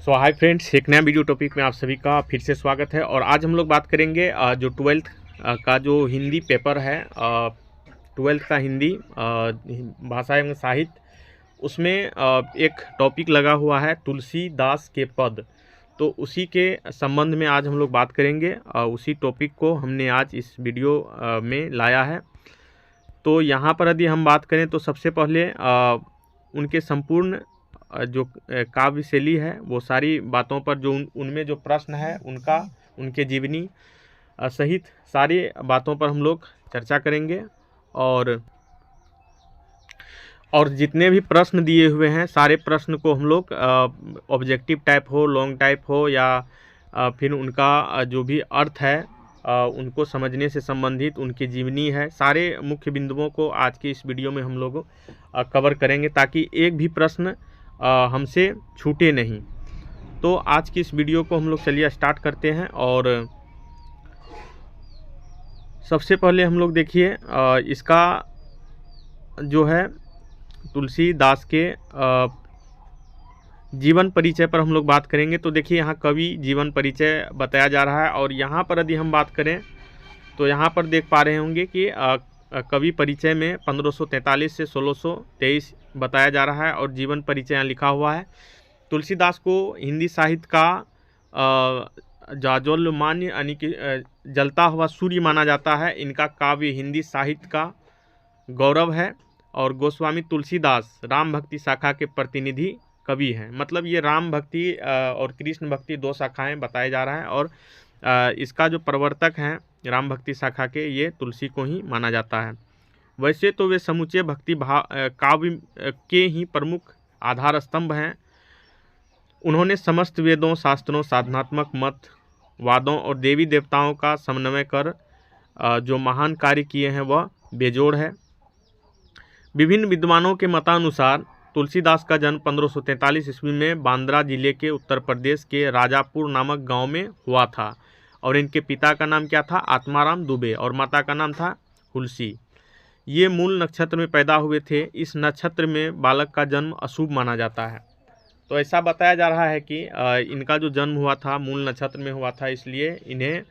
सो hi friends, एक नया video topic में आप सभी का फिर से स्वागत है। और आज हम लोग बात करेंगे जो 12th का जो हिंदी पेपर है, 12th का हिंदी भाषा एवं साहित्य, उसमें एक टॉपिक लगा हुआ है तुलसीदास के पद। तो उसी के संबंध में आज हम लोग बात करेंगे। उसी टॉपिक को हमने आज इस वीडियो में लाया है। तो यहाँ पर यदि हम बात करें तो सबसे पहले उनके संपूर्ण जो काव्य शैली है वो सारी बातों पर जो उनमें जो प्रश्न है उनका, उनके जीवनी सहित सारी बातों पर हम लोग चर्चा करेंगे। और जितने भी प्रश्न दिए हुए हैं सारे प्रश्न को हम लोग ऑब्जेक्टिव टाइप हो, लॉन्ग टाइप हो या फिर उनका जो भी अर्थ है उनको समझने से संबंधित उनकी जीवनी है, सारे मुख्य बिंदुओं को आज की इस वीडियो में हम लोग कवर करेंगे ताकि एक भी प्रश्न हमसे छूटे नहीं। तो आज की इस वीडियो को हम लोग चलिए स्टार्ट करते हैं। और सबसे पहले हम लोग देखिए इसका जो है तुलसीदास के जीवन परिचय पर हम लोग बात करेंगे। तो देखिए यहाँ कवि जीवन परिचय बताया जा रहा है। और यहाँ पर यदि हम बात करें तो यहाँ पर देख पा रहे होंगे कि कवि परिचय में 1543 से 1623 बताया जा रहा है। और जीवन परिचय यहाँ लिखा हुआ है। तुलसीदास को हिंदी साहित्य का जाज्वल्यमान्य यानी कि जलता हुआ सूर्य माना जाता है। इनका काव्य हिंदी साहित्य का गौरव है। और गोस्वामी तुलसीदास राम भक्ति शाखा के प्रतिनिधि कवि हैं। मतलब ये राम भक्ति और कृष्ण भक्ति दो शाखाएं बताए जा रहा है। और इसका जो प्रवर्तक हैं राम भक्ति शाखा के, ये तुलसी को ही माना जाता है। वैसे तो वे समूचे भक्ति काव्य के ही प्रमुख आधार स्तंभ हैं। उन्होंने समस्त वेदों, शास्त्रों, साधनात्मक मत, वादों और देवी देवताओं का समन्वय कर जो महान कार्य किए हैं वह बेजोड़ है। विभिन्न विद्वानों के मतानुसार तुलसीदास का जन्म 1543 ईस्वी में बांद्रा जिले के उत्तर प्रदेश के राजापुर नामक गांव में हुआ था। और इनके पिता का नाम क्या था? आत्माराम दुबे। और माता का नाम था हुलसी। ये मूल नक्षत्र में पैदा हुए थे। इस नक्षत्र में बालक का जन्म अशुभ माना जाता है। तो ऐसा बताया जा रहा है कि इनका जो जन्म हुआ था मूल नक्षत्र में हुआ था, इसलिए इन्हें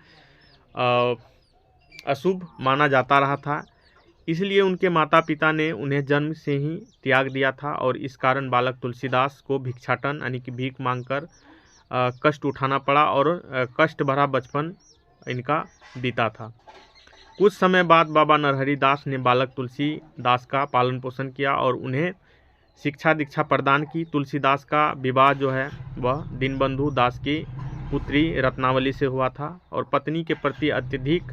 अशुभ माना जाता रहा था। इसलिए उनके माता पिता ने उन्हें जन्म से ही त्याग दिया था। और इस कारण बालक तुलसीदास को भिक्षाटन यानी कि भीख मांगकर कष्ट उठाना पड़ा। और कष्ट भरा बचपन इनका बीता था। कुछ समय बाद बाबा नरहरि दास ने बालक तुलसीदास का पालन पोषण किया और उन्हें शिक्षा दीक्षा प्रदान की। तुलसीदास का विवाह जो है वह दीनबंधु दास की पुत्री रत्नावली से हुआ था। और पत्नी के प्रति अत्यधिक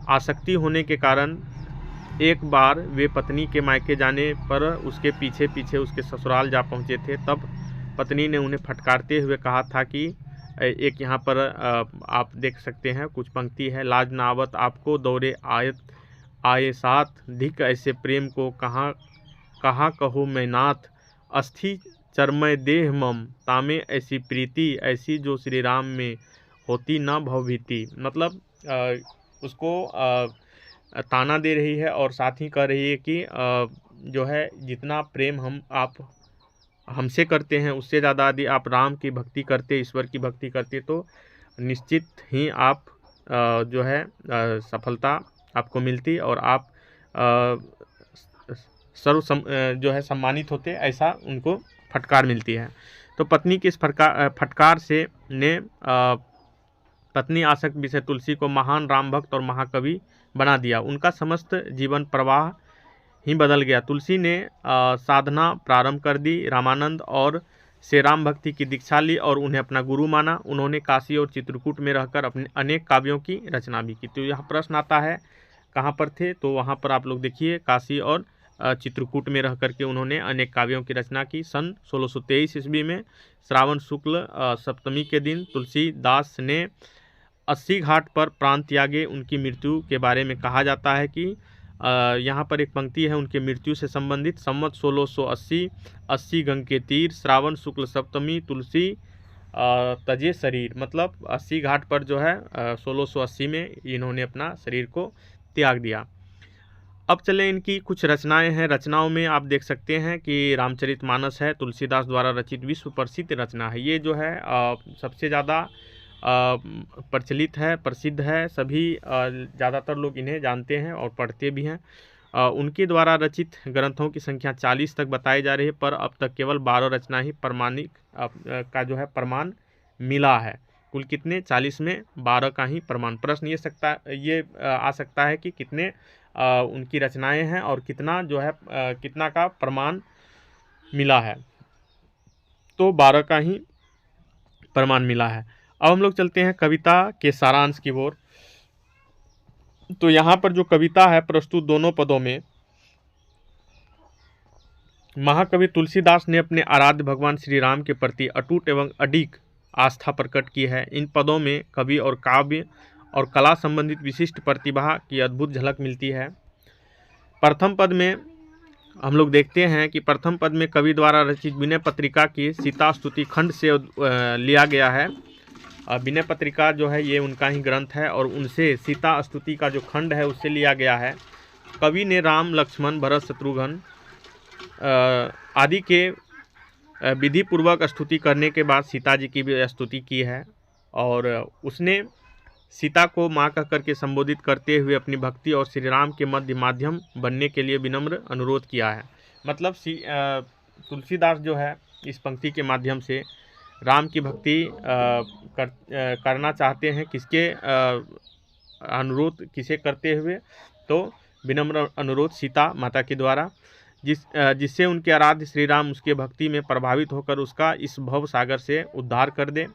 आसक्ति होने के कारण एक बार वे पत्नी के मायके जाने पर उसके पीछे पीछे उसके ससुराल जा पहुँचे थे। तब पत्नी ने उन्हें फटकारते हुए कहा था कि एक यहाँ पर आप देख सकते हैं कुछ पंक्ति है, लाज नावत आपको दौरे आयत आए साथ, धिक ऐसे प्रेम को कहाँ कहाँ कहो मैं नाथ, अस्थि चरमय देह मम, तामे ऐसी प्रीति ऐसी जो श्री राम में होती न भवभीति। मतलब उसको ताना दे रही है और साथ ही कह रही है कि जो है जितना प्रेम आप हमसे करते हैं उससे ज़्यादा यदि आप राम की भक्ति करते, ईश्वर की भक्ति करते, तो निश्चित ही आप जो है सफलता आपको मिलती और आप जो है सम्मानित होते, ऐसा उनको फटकार मिलती है। तो पत्नी की इस फटकार से ने पत्नी आसक्त विषय तुलसी को महान राम भक्त और महाकवि बना दिया। उनका समस्त जीवन प्रवाह ही बदल गया। तुलसी ने साधना प्रारंभ कर दी, रामानंद और से राम भक्ति की दीक्षा ली और उन्हें अपना गुरु माना। उन्होंने काशी और चित्रकूट में रहकर अपने अनेक काव्यों की रचना भी की। तो यहाँ प्रश्न आता है कहाँ पर थे, तो वहाँ पर आप लोग देखिए काशी और चित्रकूट में रह करके उन्होंने अनेक काव्यों की रचना की। सन 1623 ईस्वी में श्रावण शुक्ल सप्तमी के दिन तुलसीदास ने 80 घाट पर प्राण त्यागे। उनकी मृत्यु के बारे में कहा जाता है कि यहाँ पर एक पंक्ति है उनके मृत्यु से संबंधित, संवत 1680, 80 गंग के तीर, श्रावण शुक्ल सप्तमी, तुलसी तजे शरीर। मतलब 80 घाट पर जो है 1680 में इन्होंने अपना शरीर को त्याग दिया। अब चले इनकी कुछ रचनाएं हैं। रचनाओं में आप देख सकते हैं कि रामचरितमानस है, तुलसीदास द्वारा रचित विश्व प्रसिद्ध रचना है। ये जो है सबसे ज़्यादा प्रचलित है, प्रसिद्ध है, सभी ज़्यादातर लोग इन्हें जानते हैं और पढ़ते भी हैं। उनके द्वारा रचित ग्रंथों की संख्या 40 तक बताई जा रही है, पर अब तक केवल 12 रचना ही प्रमाणिक का जो है प्रमाण मिला है। कुल कितने? 40 में 12 का ही प्रमाण। प्रश्न ये आ सकता है कि कितने उनकी रचनाएं हैं और कितना जो है कितना का प्रमाण मिला है। तो 12 का ही प्रमाण मिला है। अब हम लोग चलते हैं कविता के सारांश की ओर। तो यहाँ पर जो कविता है प्रस्तुत दोनों पदों में महाकवि तुलसीदास ने अपने आराध्य भगवान श्री राम के प्रति अटूट एवं अडिग आस्था प्रकट की है। इन पदों में कवि और काव्य और कला संबंधित विशिष्ट प्रतिभा की अद्भुत झलक मिलती है। प्रथम पद में हम लोग देखते हैं कि प्रथम पद में कवि द्वारा रचित विनय पत्रिका की सीता स्तुति खंड से लिया गया है। विनय पत्रिका जो है ये उनका ही ग्रंथ है और उनसे सीता स्तुति का जो खंड है उससे लिया गया है। कवि ने राम, लक्ष्मण, भरत, शत्रुघ्न आदि के विधि पूर्वक स्तुति करने के बाद सीता जी की भी स्तुति की है और उसने सीता को माँ कह करके संबोधित करते हुए अपनी भक्ति और श्री राम के मध्य माध्यम बनने के लिए विनम्र अनुरोध किया है। मतलब तुलसीदास जो है इस पंक्ति के माध्यम से राम की भक्ति करना चाहते हैं। किसके अनुरोध किसे करते हुए? तो विनम्र अनुरोध सीता माता के द्वारा, जिससे उनके आराध्य श्री राम उसके भक्ति में प्रभावित होकर उसका इस भव सागर से उद्धार कर दे।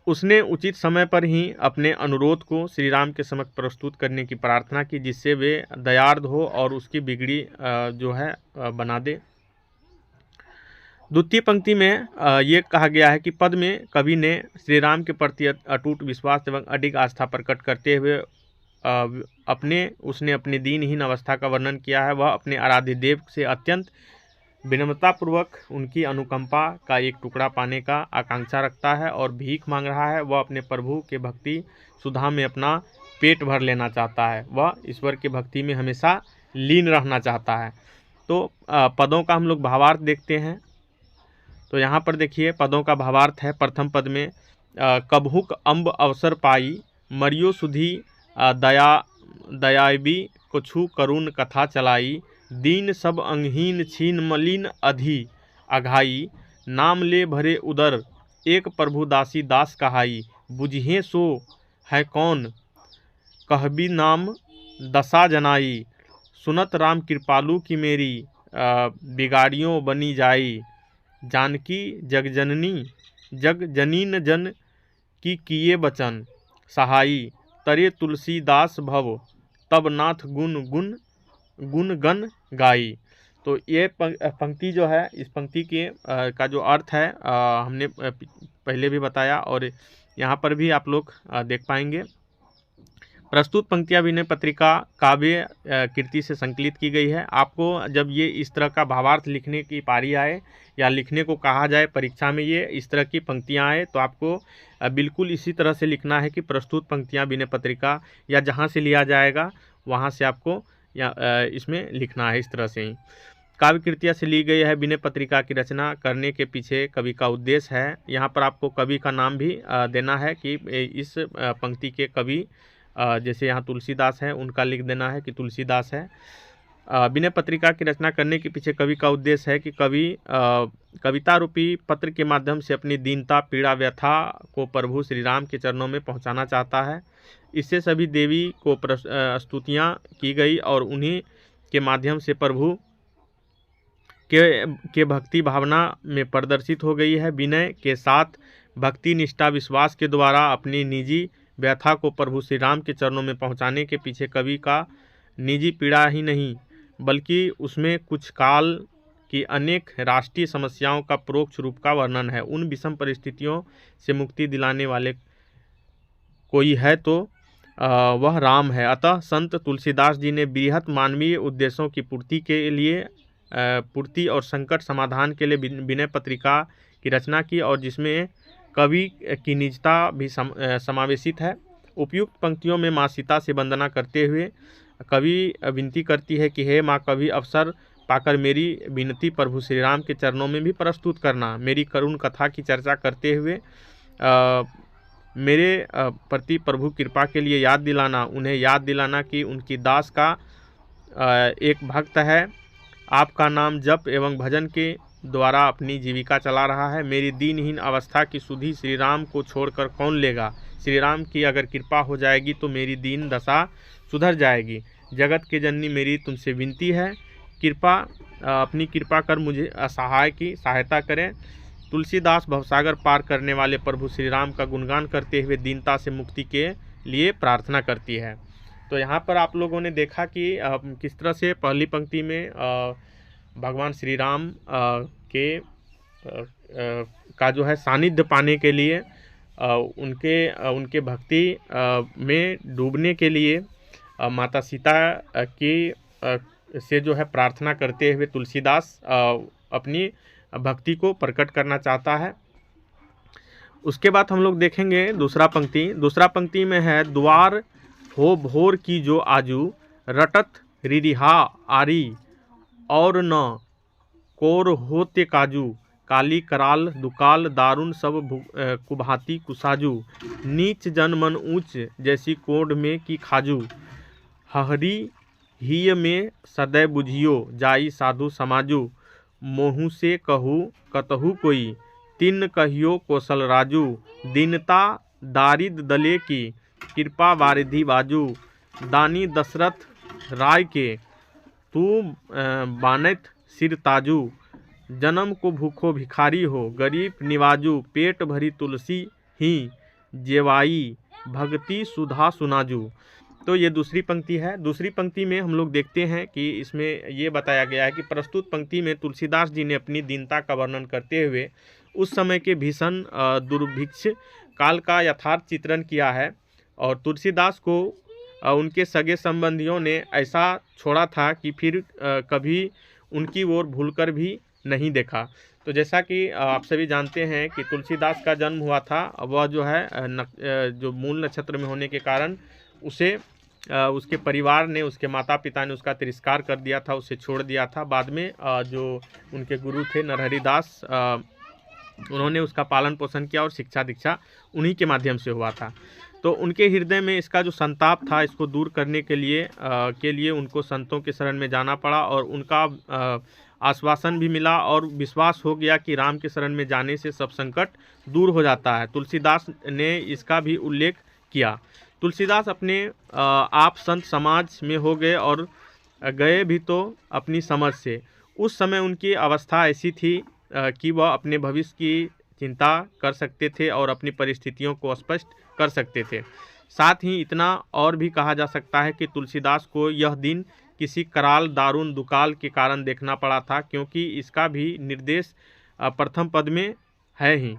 उसने उचित समय पर ही अपने अनुरोध को श्री राम के समक्ष प्रस्तुत करने की प्रार्थना की, जिससे वे दयार्द हो और उसकी बिगड़ी जो है बना दे। द्वितीय पंक्ति में ये कहा गया है कि पद में कवि ने श्री राम के प्रति अटूट विश्वास एवं अडिग आस्था प्रकट करते हुए उसने अपनी दीनहीन अवस्था का वर्णन किया है। वह अपने आराध्य देव से अत्यंत विनम्रतापूर्वक उनकी अनुकंपा का एक टुकड़ा पाने का आकांक्षा रखता है और भीख मांग रहा है। वह अपने प्रभु के भक्ति सुधा में अपना पेट भर लेना चाहता है। वह ईश्वर की भक्ति में हमेशा लीन रहना चाहता है। तो पदों का हम लोग भावार्थ देखते हैं। तो यहाँ पर देखिए पदों का भावार्थ है। प्रथम पद में कबहुक अम्ब अवसर पाई, मरियो सुधी दयाबी कुछु करुण कथा चलाई, दीन सब अंगहीन छीन मलिन अधि अघाई, नाम ले भरे उदर एक प्रभु दासी दास कहाई, बुझे सो है कौन कहबी नाम दशा जनाई, सुनत राम कृपालु की मेरी बिगाड़ियों बनी जाई, जानकी जगजननी जग जनीन जन की किए बचन सहाई, तरे तुलसीदास भव तब नाथ गुण गण गाई। तो ये पंक्ति जो है इस पंक्ति के का जो अर्थ है हमने पहले भी बताया और यहाँ पर भी आप लोग देख पाएंगे। प्रस्तुत पंक्तियाँ विनय पत्रिका काव्य कृति से संकलित की गई है। आपको जब ये इस तरह का भावार्थ लिखने की पारी आए या लिखने को कहा जाए परीक्षा में ये इस तरह की पंक्तियाँ आए तो आपको बिल्कुल इसी तरह से लिखना है कि प्रस्तुत पंक्तियाँ विनय पत्रिका या जहाँ से लिया जाएगा वहाँ से आपको इसमें लिखना है। इस तरह से ही काव्य कृतियाँ से ली गई है। विनय पत्रिका की रचना करने के पीछे कवि का उद्देश्य है। यहाँ पर आपको कवि का नाम भी देना है कि इस पंक्ति के कवि जैसे यहाँ तुलसीदास है उनका लिख देना है कि तुलसीदास है। विनय पत्रिका की रचना करने के पीछे कवि का उद्देश्य है कि कवि कविता रूपी पत्र के माध्यम से अपनी दीनता पीड़ा व्यथा को प्रभु श्री राम के चरणों में पहुंचाना चाहता है। इससे सभी देवी को स्तुतियाँ की गई और उन्हीं के माध्यम से प्रभु के भक्ति भावना में प्रदर्शित हो गई है। विनय के साथ भक्ति निष्ठा विश्वास के द्वारा अपनी निजी व्यथा को प्रभु श्री राम के चरणों में पहुंचाने के पीछे कवि का निजी पीड़ा ही नहीं बल्कि उसमें कुछ काल की अनेक राष्ट्रीय समस्याओं का परोक्ष रूप का वर्णन है। उन विषम परिस्थितियों से मुक्ति दिलाने वाले कोई है तो वह राम है। अतः संत तुलसीदास जी ने बृहत मानवीय उद्देश्यों की पूर्ति और संकट समाधान के लिए विनय पत्रिका की रचना की और जिसमें कवि की निजता भी समावेशित है। उपयुक्त पंक्तियों में माँ सीता से वंदना करते हुए कवि विनती करती है कि हे माँ, कभी अवसर पाकर मेरी विनती प्रभु श्री राम के चरणों में भी प्रस्तुत करना। मेरी करुण कथा की चर्चा करते हुए मेरे प्रति प्रभु कृपा के लिए याद दिलाना, उन्हें याद दिलाना कि उनकी दास का एक भक्त है, आपका नाम जप एवं भजन के द्वारा अपनी जीविका चला रहा है। मेरी दीनहीन अवस्था की सुधि श्री राम को छोड़कर कौन लेगा। श्री राम की अगर कृपा हो जाएगी तो मेरी दीन दशा सुधर जाएगी। जगत के जननी, मेरी तुमसे विनती है, अपनी कृपा कर मुझे असहाय की सहायता करें। तुलसीदास भवसागर पार करने वाले प्रभु श्री राम का गुणगान करते हुए दीनता से मुक्ति के लिए प्रार्थना करती है। तो यहाँ पर आप लोगों ने देखा कि किस तरह से पहली पंक्ति में भगवान श्री राम का जो है सानिध्य पाने के लिए, उनके भक्ति में डूबने के लिए माता सीता की से जो है प्रार्थना करते हुए तुलसीदास अपनी भक्ति को प्रकट करना चाहता है। उसके बाद हम लोग देखेंगे दूसरा पंक्ति में है, द्वार हो भोर की जो आजू, रटत रिरिहा आरी और न कोर होते काजू, काली कराल दुकाल दारुण सब कुभाती कुसाजू, नीच जन मन ऊंच जैसी कोड में की खाजू, हहरी हिय में सदै बुझियो जाई साधु समाजू, मोहू से कहू कतहु कोई तिन कहियो कौशल राजू, दीनता दारिद दले की कृपा वारिधि बाजू, दानी दशरथ राय के तू बानत सिर ताजू, जन्म को भूखो भिखारी हो गरीब निवाजू, पेट भरी तुलसी ही जेवाई भक्ति सुधा सुनाजू। तो ये दूसरी पंक्ति है। दूसरी पंक्ति में हम लोग देखते हैं कि इसमें ये बताया गया है कि प्रस्तुत पंक्ति में तुलसीदास जी ने अपनी दीनता का वर्णन करते हुए उस समय के भीषण दुर्भिक्ष काल का यथार्थ चित्रण किया है। और तुलसीदास को उनके सगे संबंधियों ने ऐसा छोड़ा था कि फिर कभी उनकी ओर भूलकर भी नहीं देखा। तो जैसा कि आप सभी जानते हैं कि तुलसीदास का जन्म हुआ था, वह जो है जो मूल नक्षत्र में होने के कारण उसे उसके परिवार ने, उसके माता पिता ने उसका तिरस्कार कर दिया था, उसे छोड़ दिया था। बाद में जो उनके गुरु थे नरहरि दास, उन्होंने उसका पालन पोषण किया और शिक्षा दीक्षा उन्हीं के माध्यम से हुआ था। तो उनके हृदय में इसका जो संताप था, इसको दूर करने के लिए उनको संतों के शरण में जाना पड़ा और उनका आश्वासन भी मिला और विश्वास हो गया कि राम के शरण में जाने से सब संकट दूर हो जाता है। तुलसीदास ने इसका भी उल्लेख किया। तुलसीदास अपने आप संत समाज में हो गए और गए भी तो अपनी समझ से। उस समय उनकी अवस्था ऐसी थी कि वह अपने भविष्य की चिंता कर सकते थे और अपनी परिस्थितियों को स्पष्ट कर सकते थे। साथ ही इतना और भी कहा जा सकता है कि तुलसीदास को यह दिन किसी कराल दारुण दुकाल के कारण देखना पड़ा था, क्योंकि इसका भी निर्देश प्रथम पद में है ही।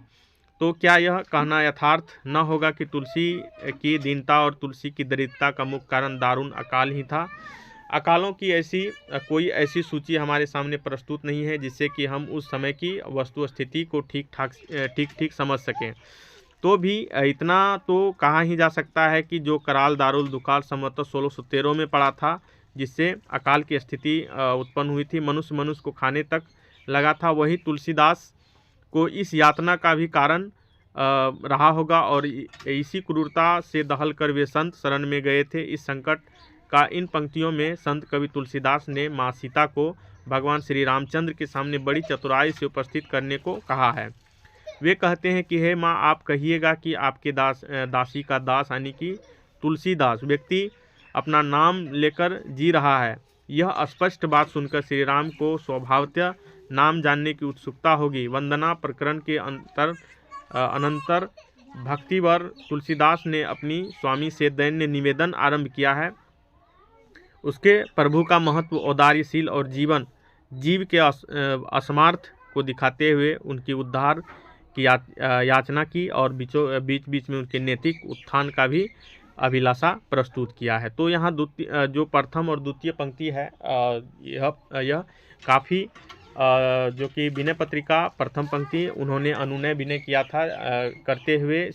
तो क्या यह कहना यथार्थ न होगा कि तुलसी की दीनता और तुलसी की दरिद्रता का मुख्य कारण दारुण अकाल ही था। अकालों की कोई ऐसी सूची हमारे सामने प्रस्तुत नहीं है जिससे कि हम उस समय की वस्तु स्थिति को ठीक समझ सकें। तो भी इतना तो कहा ही जा सकता है कि जो कराल दारुल दुकाल संवत 1613 में पड़ा था, जिससे अकाल की स्थिति उत्पन्न हुई थी, मनुष्य को खाने तक लगा था, वही तुलसीदास को इस यातना का भी कारण रहा होगा और इसी क्रूरता से दहल कर वे संत शरण में गए थे। इस संकट का इन पंक्तियों में संत कवि तुलसीदास ने माँ सीता को भगवान श्री रामचंद्र के सामने बड़ी चतुराई से उपस्थित करने को कहा है। वे कहते हैं कि हे माँ, आप कहिएगा कि आपके दासी का दास यानी कि तुलसीदास व्यक्ति अपना नाम लेकर जी रहा है। यह स्पष्ट बात सुनकर श्री राम को स्वभावतः नाम जानने की उत्सुकता होगी। वंदना प्रकरण के अनंतर भक्तिवर तुलसीदास ने अपनी स्वामी से दैन्य निवेदन आरंभ किया है। उसके प्रभु का महत्व, औदार्यशील और जीव के असमर्थ को दिखाते हुए उनकी उद्धार की याचना की और बीच बीच में उनके नैतिक उत्थान का भी अभिलाषा प्रस्तुत किया है। तो यहाँ जो प्रथम और द्वितीय पंक्ति है, यह काफ़ी जो कि विनय पत्रिका प्रथम पंक्ति उन्होंने अनुनय विनय किया था, करते हुए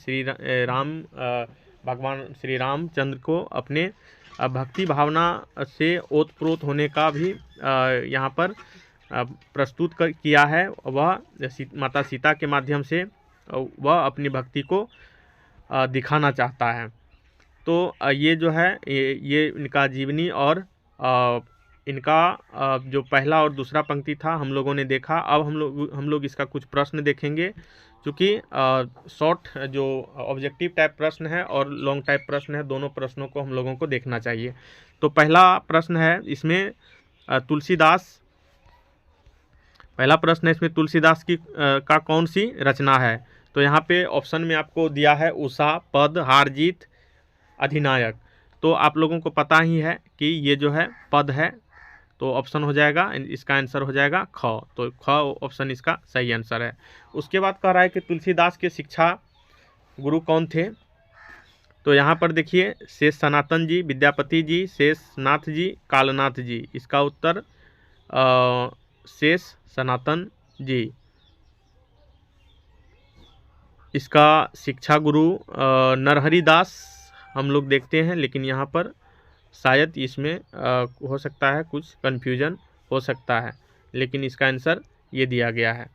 भगवान श्री रामचंद्र को अपने भक्ति भावना से ओतप्रोत होने का भी यहाँ पर प्रस्तुत किया है। वह माता सीता के माध्यम से वह अपनी भक्ति को दिखाना चाहता है। तो ये जो है ये इनका जीवनी और इनका जो पहला और दूसरा पंक्ति था हम लोगों ने देखा। अब हम लोग इसका कुछ प्रश्न देखेंगे, क्योंकि शॉर्ट जो ऑब्जेक्टिव टाइप प्रश्न है और लॉन्ग टाइप प्रश्न है, दोनों प्रश्नों को हम लोगों को देखना चाहिए। तो पहला प्रश्न है इसमें पहला प्रश्न है इसमें तुलसीदास की का कौन सी रचना है। तो यहाँ पे ऑप्शन में आपको दिया है उषा, पद, हार जीत, अधिनायक। तो आप लोगों को पता ही है कि ये जो है पद है, तो ऑप्शन हो जाएगा, इसका आंसर हो जाएगा ख। तो ख ऑप्शन इसका सही आंसर है। उसके बाद कह रहा है कि तुलसीदास के शिक्षा गुरु कौन थे। तो यहाँ पर देखिए शेष सनातन जी, विद्यापति जी, शेष नाथ जी, कालनाथ जी। इसका उत्तर शेष सनातन जी। इसका शिक्षा गुरु नरहरि दास हम लोग देखते हैं, लेकिन यहाँ पर शायद इसमें हो सकता है कुछ कन्फ्यूजन हो सकता है, लेकिन इसका आंसर ये दिया गया है।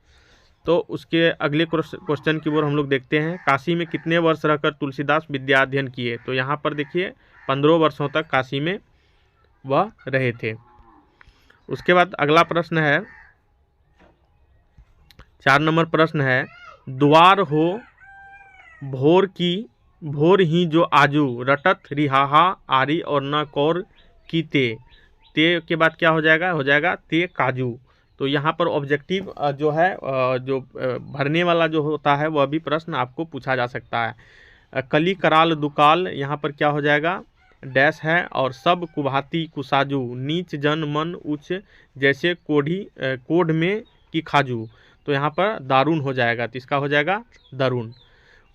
तो उसके अगले क्वेश्चन की ओर हम लोग देखते हैं। काशी में कितने वर्ष रहकर तुलसीदास विद्या अध्ययन किए। तो यहाँ पर देखिए 15 वर्षों तक काशी में वह रहे थे। उसके बाद अगला प्रश्न है 4 नंबर प्रश्न है, द्वार हो भोर ही जो आजू, रटत रिहाहा आरी और न कौर की ते के बाद क्या हो जाएगा ते काजू। तो यहाँ पर ऑब्जेक्टिव जो है जो भरने वाला जो होता है वह भी प्रश्न आपको पूछा जा सकता है। कली कराल दुकाल, यहाँ पर क्या हो जाएगा डैश है, और सब कुभाती कुसाजू, नीच जन मन उच्च जैसे कोढ़ में की खाजू। तो यहाँ पर दारुण हो जाएगा, तो इसका हो जाएगा दारुण।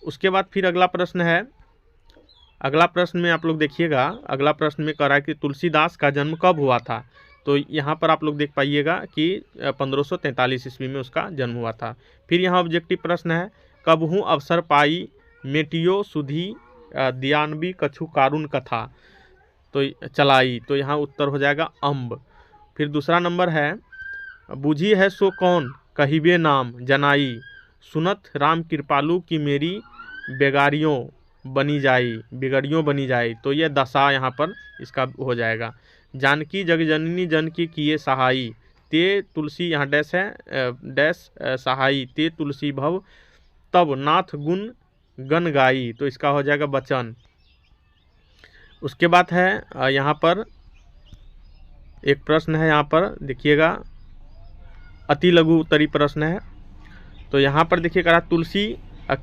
उसके बाद फिर अगला प्रश्न है, अगला प्रश्न में आप लोग देखिएगा, अगला प्रश्न में कह रहा है कि तुलसीदास का जन्म कब हुआ था। तो यहाँ पर आप लोग देख पाइएगा कि 1543 ईस्वी में उसका जन्म हुआ था। फिर यहाँ ऑब्जेक्टिव प्रश्न है, कबहू अवसर पाई मेटियो सुधी दियानबी कछु कारुण कथा तो चलाई। तो यहाँ उत्तर हो जाएगा अम्ब। फिर दूसरा नंबर है, बूझी है सो कौन कहिबे नाम जनाई, सुनत राम कृपालु की मेरी बिगड़ियों बनी जाई। तो ये दशा यहाँ पर इसका हो जाएगा। जानकी जगजननी जन की किए सहाई, ते तुलसी, यहाँ डैश है डैश सहाई, ते तुलसी भव तब नाथ गुण गन गाई। तो इसका हो जाएगा बचन। उसके बाद है यहाँ पर एक प्रश्न है, यहाँ पर देखिएगा अति लघु उत्तरी प्रश्न है। तो यहाँ पर देखिएगा तुलसी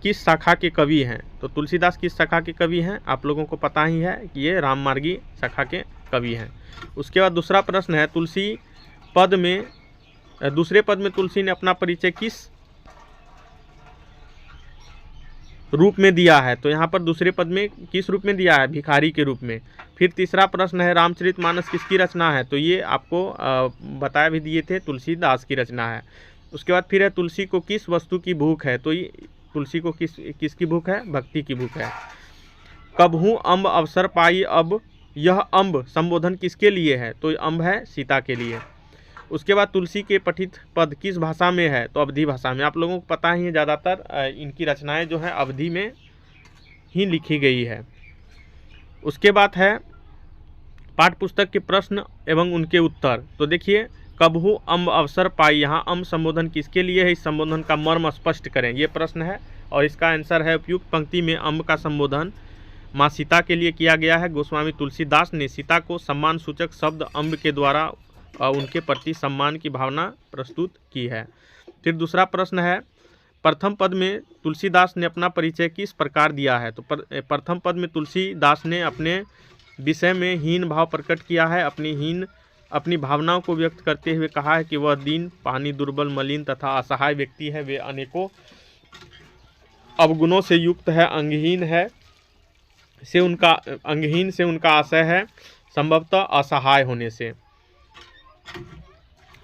किस शाखा के कवि हैं। तो तुलसीदास किस शाखा के कवि हैं, आप लोगों को पता ही है कि ये राममार्गी शाखा के कवि हैं। उसके बाद दूसरा प्रश्न है, दूसरे पद में तुलसी ने अपना परिचय किस रूप में दिया है। तो यहाँ पर दूसरे पद में किस रूप में दिया है, भिखारी के रूप में। फिर तीसरा प्रश्न है, रामचरितमानस किसकी रचना है। तो ये आपको बताया भी दिए थे, तुलसीदास की रचना है। उसके बाद फिर है, तुलसी को किस वस्तु की भूख है। तो ये तुलसी को किसकी भूख है, भक्ति की भूख है। कबहू अम्ब अवसर पाई अब, यह अम्ब संबोधन किसके लिए है। तो अम्ब है सीता के लिए। उसके बाद तुलसी के पठित पद किस भाषा में है। तो अवधी भाषा में। आप लोगों को पता ही है ज़्यादातर इनकी रचनाएं जो है अवधी में ही लिखी गई है। उसके बाद है पाठ्य पुस्तक के प्रश्न एवं उनके उत्तर। तो देखिए, कबहू अम्ब अवसर पाई, यहाँ अम्ब संबोधन किसके लिए है, इस संबोधन का मर्म स्पष्ट करें, ये प्रश्न है। और इसका आंसर है, उपयुक्त पंक्ति में अम्ब का संबोधन माँ सीता के लिए किया गया है। गोस्वामी तुलसीदास ने सीता को सम्मान सूचक शब्द अम्ब के द्वारा उनके प्रति सम्मान की भावना प्रस्तुत की है। फिर दूसरा प्रश्न है, प्रथम पद में तुलसीदास ने अपना परिचय किस प्रकार दिया है। तो प्रथम पद में तुलसीदास ने अपने विषय में हीन भाव प्रकट किया है। अपनी भावनाओं को व्यक्त करते हुए कहा है कि वह दीन, पानी, दुर्बल, मलिन तथा असहाय व्यक्ति है। वे अनेकों अवगुणों से युक्त है। अंगहीन से उनका आशय है, संभवतः असहाय होने से।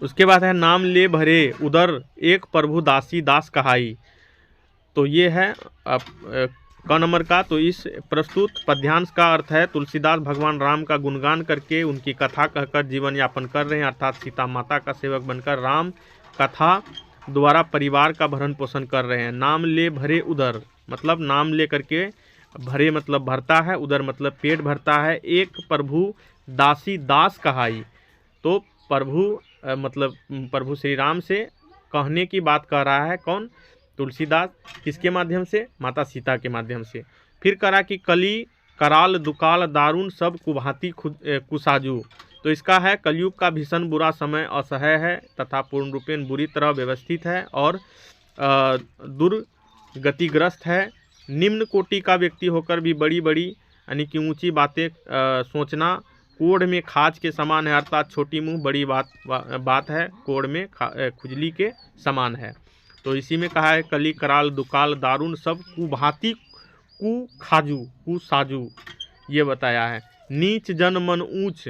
उसके बाद है, नाम ले भरे उदर एक प्रभु दासी दास कहाई। तो ये है क नंबर का, तो इस प्रस्तुत पद्यांश का अर्थ है तुलसीदास भगवान राम का गुणगान करके उनकी कथा कहकर जीवन यापन कर रहे हैं, अर्थात सीता माता का सेवक बनकर राम कथा द्वारा परिवार का भरण पोषण कर रहे हैं। नाम ले भरे उदर, मतलब नाम ले करके, भरे मतलब भरता है, उदर मतलब पेट भरता है। एक प्रभु दासी दास कहाई, तो प्रभु मतलब प्रभु श्री राम से कहने की बात कह रहा है कौन? तुलसीदास। किसके माध्यम से? माता सीता के माध्यम से। फिर करा कि कली कराल दुकाल दारुण सब कुभांति कुसाजू, तो इसका है कलयुग का भीषण बुरा समय असह्य है तथा पूर्ण रूपेण बुरी तरह व्यवस्थित है और दुर्गतिग्रस्त है। निम्न कोटि का व्यक्ति होकर भी बड़ी बड़ी यानी कि ऊंची बातें सोचना कोढ़ में खाज के समान है, अर्थात छोटी मुंह बड़ी बात है, कोढ़ में खुजली के समान है। तो इसी में कहा है कली कराल दुकाल दारुण सब कुभांति कुखाजू कुसाजू, ये बताया है। नीच जन मन ऊंच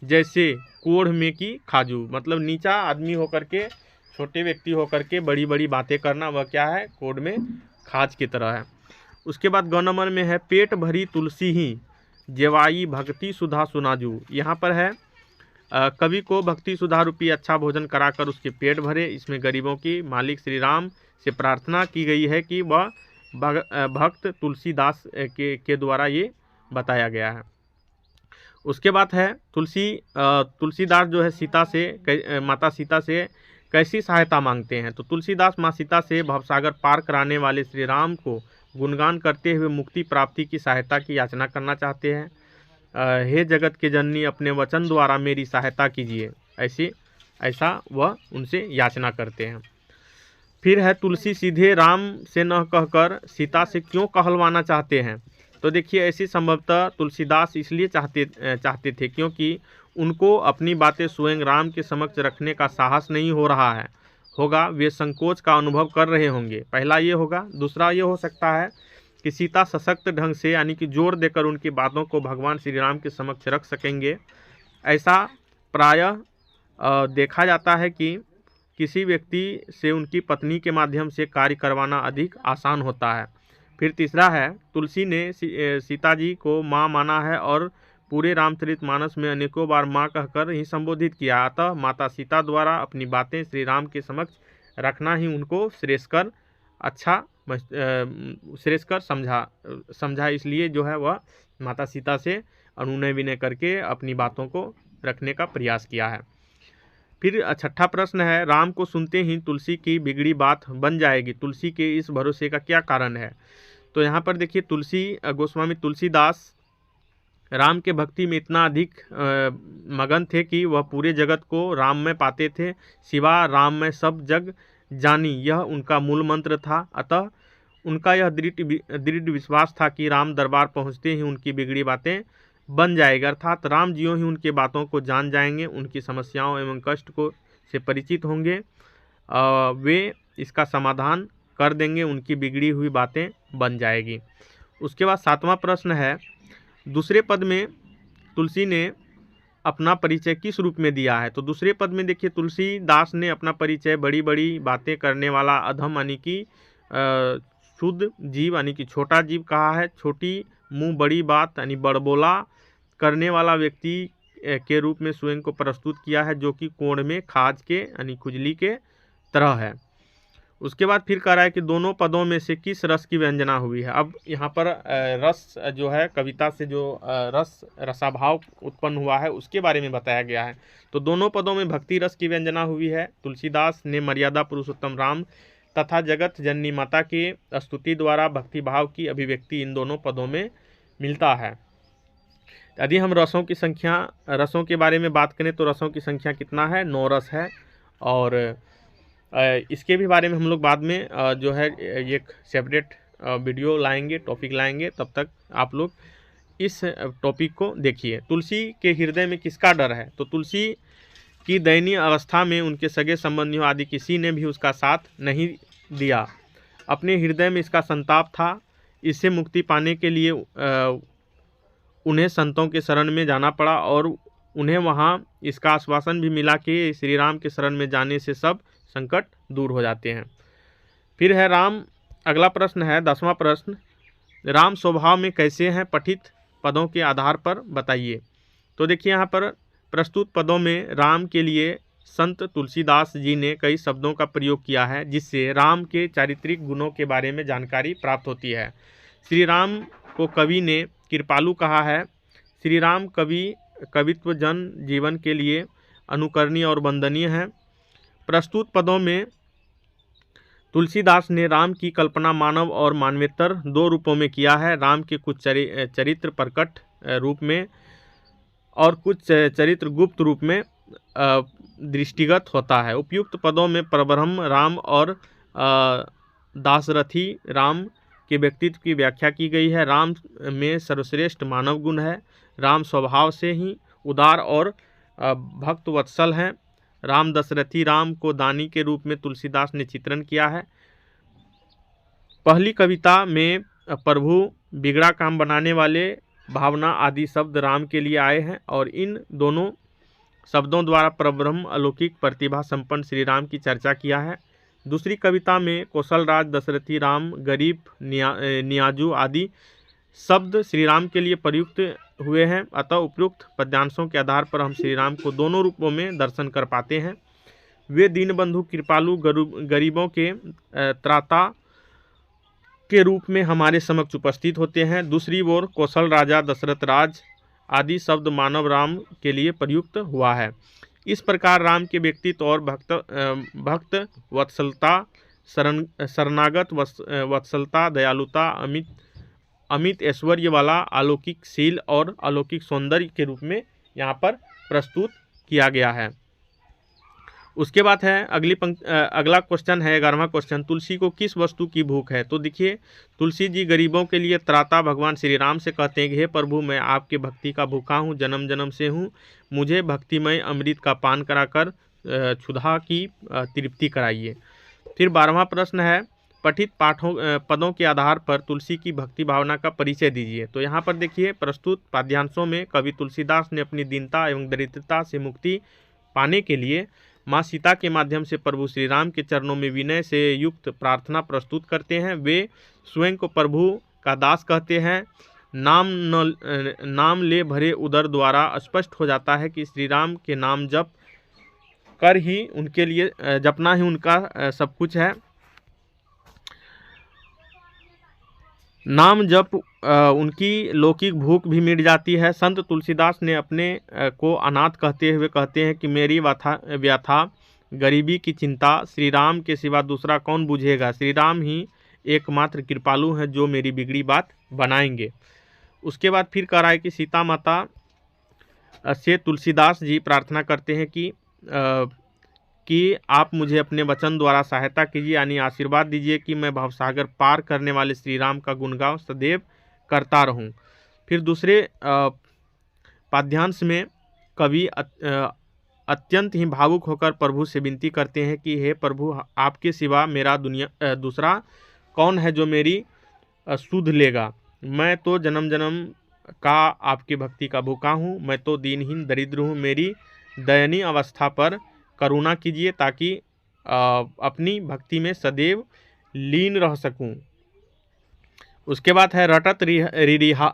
जैसे कोढ़ में की खाजू, मतलब नीचा आदमी होकर के, छोटे व्यक्ति होकर के बड़ी बड़ी बातें करना, वह क्या है? कोढ़ में खाज की तरह है। उसके बाद ग नंबर में है पेट भरी तुलसी ही जेवाई भक्ति सुधा सुनाजू। यहाँ पर है कवि को भक्ति सुधा रूपी अच्छा भोजन कराकर उसके पेट भरे। इसमें गरीबों की मालिक श्री राम से प्रार्थना की गई है कि वह भक्त तुलसीदास के द्वारा ये बताया गया है। उसके बाद है तुलसीदास जो है सीता से, माता सीता से कैसी सहायता मांगते हैं? तो तुलसीदास माँ सीता से भवसागर पार कराने वाले श्री राम को गुणगान करते हुए मुक्ति प्राप्ति की सहायता की याचना करना चाहते हैं। हे जगत के जननी अपने वचन द्वारा मेरी सहायता कीजिए, ऐसा वह उनसे याचना करते हैं। फिर है तुलसी सीधे राम से न कहकर सीता से क्यों कहलवाना चाहते हैं? तो देखिए ऐसी संभवतः तुलसीदास इसलिए चाहते थे क्योंकि उनको अपनी बातें स्वयं राम के समक्ष रखने का साहस नहीं हो रहा है होगा, वे संकोच का अनुभव कर रहे होंगे। पहला ये होगा। दूसरा ये हो सकता है कि सीता सशक्त ढंग से यानी कि जोर देकर उनकी बातों को भगवान श्री राम के समक्ष रख सकेंगे। ऐसा प्रायः देखा जाता है कि किसी व्यक्ति से उनकी पत्नी के माध्यम से कार्य करवाना अधिक आसान होता है। फिर तीसरा है तुलसी ने सीता जी को माँ माना है और पूरे रामचरितमानस में अनेकों बार माँ कहकर ही संबोधित किया। अतः माता सीता द्वारा अपनी बातें श्री राम के समक्ष रखना ही उनको श्रेष्ठकर समझा। इसलिए जो है वह माता सीता से अनुनय विनय करके अपनी बातों को रखने का प्रयास किया है। फिर छठा प्रश्न है राम को सुनते ही तुलसी की बिगड़ी बात बन जाएगी, तुलसी के इस भरोसे का क्या कारण है? तो यहाँ पर देखिए गोस्वामी तुलसीदास राम के भक्ति में इतना अधिक मगन थे कि वह पूरे जगत को राम में पाते थे, सिवा राम में सब जग जानी, यह उनका मूल मंत्र था। अतः उनका यह दृढ़ विश्वास था कि राम दरबार पहुँचते ही उनकी बिगड़ी बातें बन जाएगी, अर्थात राम जियों ही उनके बातों को जान जाएंगे, उनकी समस्याओं एवं कष्ट को से परिचित होंगे, वे इसका समाधान कर देंगे, उनकी बिगड़ी हुई बातें बन जाएगी। उसके बाद सातवां प्रश्न है दूसरे पद में तुलसी ने अपना परिचय किस रूप में दिया है? तो दूसरे पद में देखिए तुलसीदास ने अपना परिचय बड़ी बड़ी बातें करने वाला अधम यानी कि शुद्ध जीव यानी कि छोटा जीव कहा है। छोटी मुंह बड़ी बात यानी बड़बोला करने वाला व्यक्ति के रूप में स्वयं को प्रस्तुत किया है, जो कि कोण में खाज के यानी खुजली के तरह है। उसके बाद फिर कह रहा है कि दोनों पदों में से किस रस की व्यंजना हुई है। अब यहाँ पर रस जो है कविता से जो रसाभाव उत्पन्न हुआ है उसके बारे में बताया गया है। तो दोनों पदों में भक्ति रस की व्यंजना हुई है। तुलसीदास ने मर्यादा पुरुषोत्तम राम तथा जगत जननी माता की स्तुति द्वारा भक्ति भाव की अभिव्यक्ति इन दोनों पदों में मिलता है। यदि हम रसों के बारे में बात करें तो रसों की संख्या कितना है? 9 रस है। और इसके भी बारे में हम लोग बाद में जो है एक सेपरेट वीडियो लाएंगे, टॉपिक लाएंगे, तब तक आप लोग इस टॉपिक को देखिए। तुलसी के हृदय में किसका डर है? तो तुलसी की दयनीय अवस्था में उनके सगे संबंधियों आदि किसी ने भी उसका साथ नहीं दिया। अपने हृदय में इसका संताप था। इससे मुक्ति पाने के लिए उन्हें संतों के शरण में जाना पड़ा और उन्हें वहाँ इसका आश्वासन भी मिला कि श्री राम के शरण में जाने से सब संकट दूर हो जाते हैं। फिर है अगला प्रश्न है 10वां प्रश्न, राम स्वभाव में कैसे हैं, पठित पदों के आधार पर बताइए। तो देखिए यहाँ पर प्रस्तुत पदों में राम के लिए संत तुलसीदास जी ने कई शब्दों का प्रयोग किया है, जिससे राम के चारित्रिक गुणों के बारे में जानकारी प्राप्त होती है। श्री राम को कवि ने कृपालु कहा है। श्री राम कवित्व जन जीवन के लिए अनुकरणीय और वंदनीय है। प्रस्तुत पदों में तुलसीदास ने राम की कल्पना मानव और मानवेतर दो रूपों में किया है। राम के कुछ चरित्र प्रकट रूप में और कुछ चरित्र गुप्त रूप में दृष्टिगत होता है। उपयुक्त पदों में परब्रह्म राम और दाशरथी राम के व्यक्तित्व की व्याख्या की गई है। राम में सर्वश्रेष्ठ मानव गुण है। राम स्वभाव से ही उदार और भक्त वत्सल हैं। राम दशरथी राम को दानी के रूप में तुलसीदास ने चित्रण किया है। पहली कविता में प्रभु, बिगड़ा काम बनाने वाले, भावना आदि शब्द राम के लिए आए हैं और इन दोनों शब्दों द्वारा परब्रह्म अलौकिक प्रतिभा संपन्न श्री राम की चर्चा किया है। दूसरी कविता में कौशल राज, दशरथी राम, गरीब, नियाजू आदि शब्द श्री राम के लिए प्रयुक्त हुए हैं। अतः उपयुक्त पद्यांशों के आधार पर हम श्री राम को दोनों रूपों में दर्शन कर पाते हैं। वे दीनबंधु, कृपालु, गरीबों के त्राता के रूप में हमारे समक्ष उपस्थित होते हैं। दूसरी ओर कौशल राजा, दशरथ राज आदि शब्द मानव राम के लिए प्रयुक्त हुआ है। इस प्रकार राम के व्यक्तित्व और भक्त वत्सलता, शरणागत वत्सलता, दयालुता, अमित ऐश्वर्य वाला, अलौकिक शील और अलौकिक सौंदर्य के रूप में यहाँ पर प्रस्तुत किया गया है। उसके बाद है अगला क्वेश्चन है 11वां क्वेश्चन, तुलसी को किस वस्तु की भूख है। तो देखिए, तुलसी जी गरीबों के लिए त्राता भगवान श्री राम से कहते हैं कि हे प्रभु, मैं आपके भक्ति का भूखा हूँ, जन्म जन्म से हूँ। मुझे भक्तिमय अमृत का पान कराकर क्षुधा की तृप्ति कराइए। फिर 12वां प्रश्न है, पठित पदों के आधार पर तुलसी की भक्ति भावना का परिचय दीजिए। तो यहाँ पर देखिए, प्रस्तुत पाद्यांशों में कवि तुलसीदास ने अपनी दीनता एवं दरिद्रता से मुक्ति पाने के लिए माँ सीता के माध्यम से प्रभु श्री राम के चरणों में विनय से युक्त प्रार्थना प्रस्तुत करते हैं। वे स्वयं को प्रभु का दास कहते हैं। नाम ले भरे उदर द्वारा स्पष्ट हो जाता है कि श्री राम के नाम जप कर ही उनके लिए जपना ही उनका सब कुछ है। नाम जप उनकी लौकिक भूख भी मिट जाती है। संत तुलसीदास ने अपने को अनाथ कहते हुए कहते हैं कि मेरी व्यथा गरीबी की चिंता श्री राम के सिवा दूसरा कौन बुझेगा। श्री राम ही एकमात्र कृपालु हैं जो मेरी बिगड़ी बात बनाएंगे। उसके बाद फिर कह रहा है कि सीता माता से तुलसीदास जी प्रार्थना करते हैं कि आप मुझे अपने वचन द्वारा सहायता कीजिए, यानी आशीर्वाद दीजिए कि मैं भवसागर पार करने वाले श्री राम का गुणगान सदैव करता रहूं। फिर दूसरे पाद्यांश में कवि अत्यंत ही भावुक होकर प्रभु से विनती करते हैं कि हे प्रभु, आपके सिवा मेरा दूसरा कौन है जो मेरी सुध लेगा। मैं तो जन्म जन्म का आपकी भक्ति का भूखा हूँ, मैं तो दीनहीन दरिद्र हूँ। मेरी दयनीय अवस्था पर करुणा कीजिए ताकि अपनी भक्ति में सदैव लीन रह सकूं। उसके बाद है रटत रिरिहा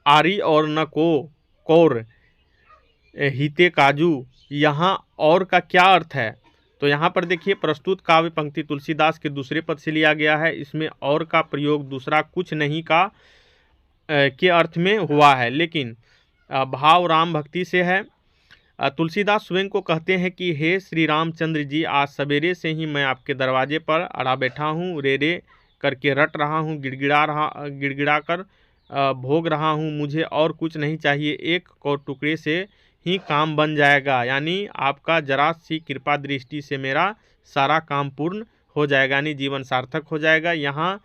आरी और न को कौर हिते काजू। यहाँ और का क्या अर्थ है। तो यहाँ पर देखिए, प्रस्तुत काव्य पंक्ति तुलसीदास के दूसरे पद से लिया गया है। इसमें और का प्रयोग दूसरा कुछ नहीं का के अर्थ में हुआ है, लेकिन भाव राम भक्ति से है। तुलसीदास स्वयं को कहते हैं कि हे श्री रामचंद्र जी, आज सवेरे से ही मैं आपके दरवाजे पर अड़ा बैठा हूँ, रे रे करके रट रहा हूँ, गिड़गिड़ा कर भोग रहा हूँ। मुझे और कुछ नहीं चाहिए, एक कौर टुकड़े से ही काम बन जाएगा। यानी आपका जरा सी कृपा दृष्टि से मेरा सारा काम पूर्ण हो जाएगा, यानी जीवन सार्थक हो जाएगा। यहाँ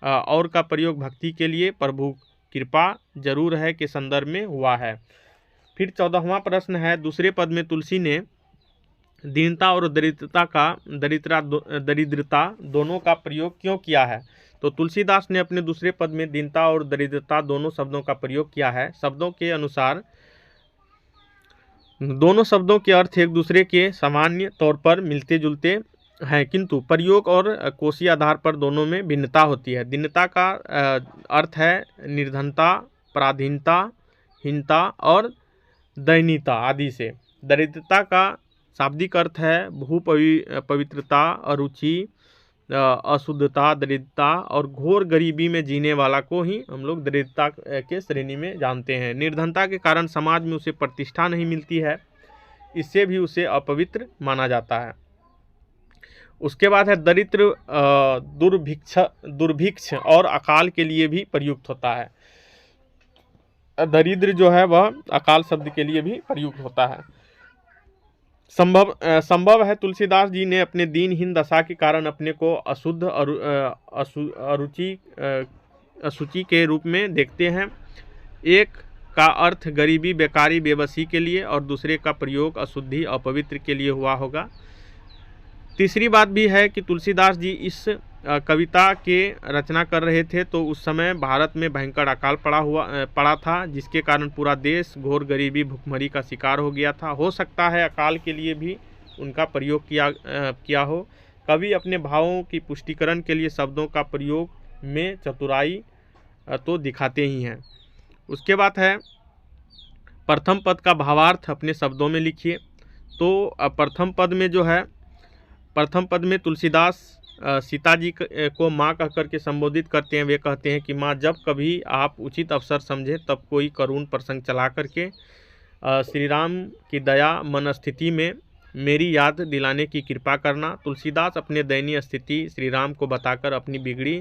और का प्रयोग भक्ति के लिए प्रभु कृपा जरूर है के संदर्भ में हुआ है। फिर 14वां प्रश्न है, दूसरे पद में तुलसी ने दीनता और दरिद्रता दोनों का प्रयोग क्यों किया है। तो तुलसीदास ने अपने दूसरे पद में दीनता और दरिद्रता दोनों शब्दों का प्रयोग किया है। शब्दों के अनुसार दोनों शब्दों के अर्थ एक दूसरे के सामान्य तौर पर मिलते जुलते हैं, किंतु प्रयोग और कोशीय आधार पर दोनों में भिन्नता होती है। दीनता का अर्थ है निर्धनता, पराधीनता, हीनता और दयनीयता आदि से। दरिद्रता का शाब्दिक अर्थ है पवित्रता, अरुचि, अशुद्धता, दरिद्रता और घोर गरीबी में जीने वाला को ही हम लोग दरिद्रता के श्रेणी में जानते हैं। निर्धनता के कारण समाज में उसे प्रतिष्ठा नहीं मिलती है, इससे भी उसे अपवित्र माना जाता है। उसके बाद है दरिद्र, दुर्भिक्ष और अकाल के लिए भी प्रयुक्त होता है। दरिद्र जो है वह अकाल शब्द के लिए भी प्रयुक्त होता है। संभव है तुलसीदास जी ने अपने दीनहीन दशा के कारण अपने को अशुद्ध अशुचि के रूप में देखते हैं। एक का अर्थ गरीबी, बेकारी, बेबसी के लिए और दूसरे का प्रयोग अशुद्धि, अपवित्र के लिए हुआ होगा। तीसरी बात भी है कि तुलसीदास जी इस कविता के रचना कर रहे थे तो उस समय भारत में भयंकर अकाल पड़ा था, जिसके कारण पूरा देश घोर गरीबी, भुखमरी का शिकार हो गया था। हो सकता है अकाल के लिए भी उनका प्रयोग किया हो। कवि अपने भावों की पुष्टिकरण के लिए शब्दों का प्रयोग में चतुराई तो दिखाते ही हैं। उसके बाद है प्रथम पद का भावार्थ अपने शब्दों में लिखिए। तो प्रथम पद में जो है, प्रथम पद में तुलसीदास सीता जी को माँ कहकर के संबोधित करते हैं। वे कहते हैं कि माँ, जब कभी आप उचित अवसर समझे तब कोई करुण प्रसंग चला करके श्री राम की दया मन स्थिति में मेरी याद दिलाने की कृपा करना। तुलसीदास अपने दयनीय स्थिति श्री राम को बताकर अपनी बिगड़ी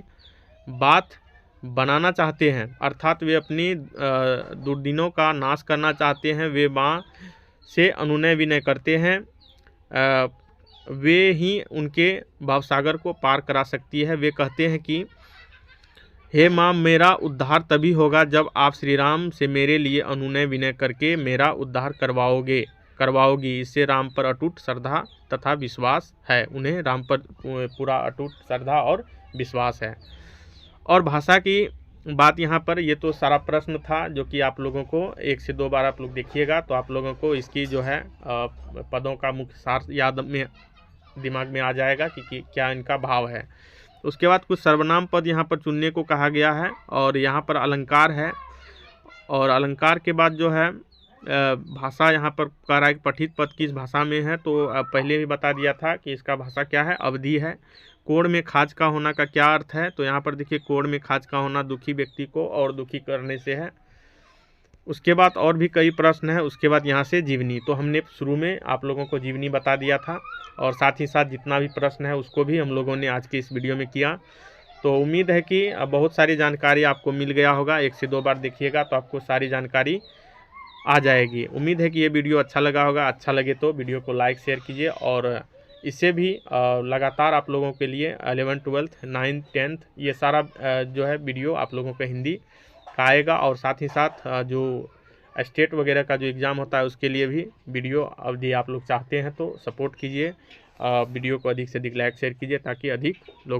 बात बनाना चाहते हैं, अर्थात वे अपनी दुर्दिनों का नाश करना चाहते हैं। वे माँ से अनुनय विनय करते हैं, वे ही उनके भवसागर को पार करा सकती है। वे कहते हैं कि हे माँ, मेरा उद्धार तभी होगा जब आप श्री राम से मेरे लिए अनुनय विनय करके मेरा उद्धार करवाओगी। इससे राम पर अटूट श्रद्धा तथा विश्वास है। उन्हें राम पर पूरा अटूट श्रद्धा और विश्वास है। और भाषा की बात यहाँ पर, ये तो सारा प्रश्न था जो कि आप लोगों को 1 से 2 बार आप लोग देखिएगा तो आप लोगों को इसकी जो है पदों का मुख्य सार याद में दिमाग में आ जाएगा कि क्या इनका भाव है। उसके बाद कुछ सर्वनाम पद यहाँ पर चुनने को कहा गया है और यहाँ पर अलंकार है। और अलंकार के बाद जो है भाषा यहाँ पर कह रहा है कि पठित पद किस भाषा में है, तो पहले भी बता दिया था कि इसका भाषा क्या है, अवधी है। कोण में खाज का होना का क्या अर्थ है, तो यहाँ पर देखिए कोण में खाज का होना दुखी व्यक्ति को और दुखी करने से है। उसके बाद और भी कई प्रश्न है। उसके बाद यहाँ से जीवनी, तो हमने शुरू में आप लोगों को जीवनी बता दिया था और साथ ही साथ जितना भी प्रश्न है उसको भी हम लोगों ने आज के इस वीडियो में किया। तो उम्मीद है कि बहुत सारी जानकारी आपको मिल गया होगा। 1 से 2 बार देखिएगा तो आपको सारी जानकारी आ जाएगी। उम्मीद है कि ये वीडियो अच्छा लगा होगा। अच्छा लगे तो वीडियो को लाइक शेयर कीजिए और इससे भी लगातार आप लोगों के लिए 11th 12th 9th 10th ये सारा जो है वीडियो आप लोगों का हिंदी का आएगा। और साथ ही साथ जो स्टेट वगैरह का जो एग्ज़ाम होता है उसके लिए भी वीडियो अवधि आप लोग चाहते हैं तो सपोर्ट कीजिए। वीडियो को अधिक से अधिक लाइक शेयर कीजिए ताकि अधिक लोग